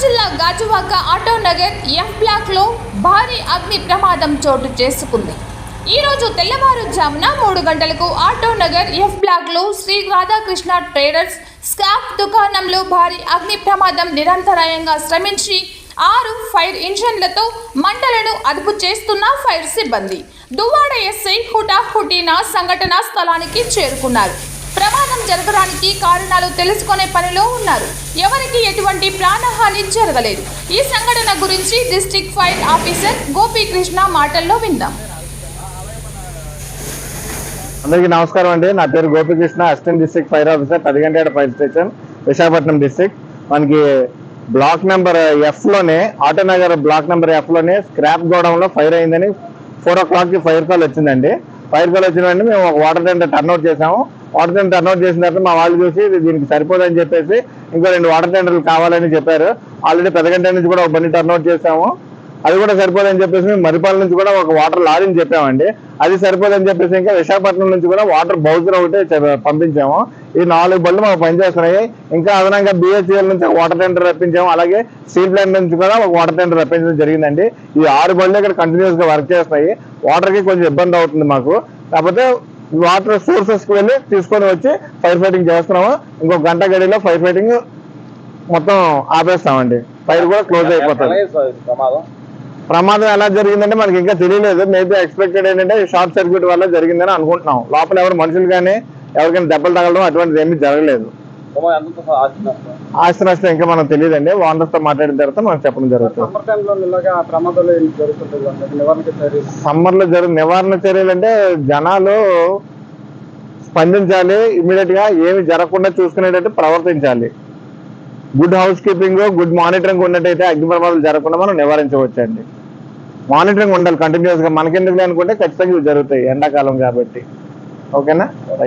జిల్లా Gajuwaka auto Nagar F block లో భారీ అగ్ని ప్రమాదం చోటు చేసుకుంది. ఈ రోజు తెల్లవారుజామున 3 గంటలకు ఆటో నగర్ ఎఫ్ బ్లాక్ లో శ్రీ రాధాకృష్ణ ట్రేడర్స్ స్క్రాప్ దుకాణంలో భారీ అగ్ని ప్రమాదం నిరంతరాయంగా శ్రమించి 6 ఫైర్ ఇంజన్లతో మంటలను అదుపు చేస్తున్న ఫైర్ సిబ్బంది దువ్వాడ ఎస్ఐ హుటాహుటిన సంఘటనా స్థలానికి చేరుకున్నారు. ప్రమాదం జరగడానికి కారణాలు తెలుసుకునే పనిలో ఉన్నారు. ఎవరికి ఎటువంటి ప్రాణహాని జరగలేదు. ఈ సంఘటన గురించి డిస్ట్రిక్ట్ ఫైర్ ఆఫీసర్ గోపీకృష్ణ మాటల్లో విందాం. అందరికీ నమస్కారం అండి. నా పేరు Gopikrishna, assistant district fire officer, 10 fire station, Visakhapatnam district. మనకి బ్లాక్ నెంబర్ ఎఫ్ లోనే, ఆటోనగర్ బ్లాక్ నెంబర్ ఎఫ్ లోనే స్క్రాప్ గోడౌన్ లో ఫైర్ అయిందని 4 o'clock ఫైర్ కాల్ వచ్చిందండి. ఫైర్ కాల్ వచ్చిన వెంటనే మేము ఒక వాటర్ ట్యాంకర్ టర్న్అవుట్ చేసాము. వాటర్ ట్యాంకర్ టర్న్అవుట్ చేసిన తర్వాత మా వాళ్ళు చూసి దీనికి సరిపోదని చెప్పేసి ఇంకో 2 వాటర్ ట్యాంకర్లు కావాలని చెప్పారు. ఆల్రెడీ పెద్దగంట నుంచి కూడా ఒక బండి టర్న్అవుట్ చేసాము. అది కూడా సరిపోదని చెప్పేసి మేము మరిపాల నుంచి కూడా ఒక వాటర్ లారీని చెప్పామండి. అది సరిపోదని చెప్పేసి ఇంకా విశాఖపట్నం నుంచి కూడా వాటర్ బౌజర్ ఒకటి పంపించాము. ఈ 4 బండ్లు మాకు పనిచేస్తున్నాయి. ఇంకా అదనంగా బిహెచ్ఎల్ నుంచి ఒక వాటర్ ట్యాంకర్ రప్పించాము. అలాగే స్టీల్ ప్లాంట్ నుంచి కూడా ఒక వాటర్ ట్యాంకర్ రప్పించడం జరిగిందండి. ఈ 6 బండ్లు ఇక్కడ కంటిన్యూస్ గా వర్క్ చేస్తున్నాయి. వాటర్ కి కొంచెం ఇబ్బంది అవుతుంది మాకు. కాకపోతే వాటర్ సోర్సెస్ కి వెళ్ళి తీసుకొని వచ్చి ఫైర్ ఫైటింగ్ చేస్తున్నాము. ఇంకో గంట గడిలో ఫైర్ ఫైటింగ్ మొత్తం ఆపేస్తామండి. ఫైర్ కూడా క్లోజ్ అయిపోతుంది. ప్రమాదం ఎలా జరిగిందంటే మనకి ఇంకా తెలియలేదు. మేబీ ఎక్స్పెక్టెడ్ ఏంటంటే షార్ట్ సర్క్యూట్ వల్ల జరిగిందని అనుకుంటున్నాం. లోపల ఎవరు మనుషులు కానీ ఎవరికైనా దెబ్బలు తగలడం అటువంటిది ఏమీ జరగలేదు. ఆస్తి నష్టం ఇంకా మనకు తెలియదండి. ఓనర్స్ తో మాట్లాడిన తర్వాత మనం చెప్పడం జరుగుతుంది. సమ్మర్ లో నివారణ చర్యలు అంటే జనాలు స్పందించాలి. ఇమ్మీడియట్ గా ఏమి జరగకుండా చూసుకునేటట్టు ప్రవర్తించాలి. Good house keeping, good monitoring ఉన్నట్టయితే అగ్ని ప్రమాదాలు జరగకుండా మనం నివారించవచ్చండి. మానిటరింగ్ ఉండాలి కంటిన్యూస్ గా. మనకెందుకు అనుకుంటే ఖచ్చితంగా జరుగుతాయి, ఎండాకాలం కాబట్టి. ఓకేనా? రైట్.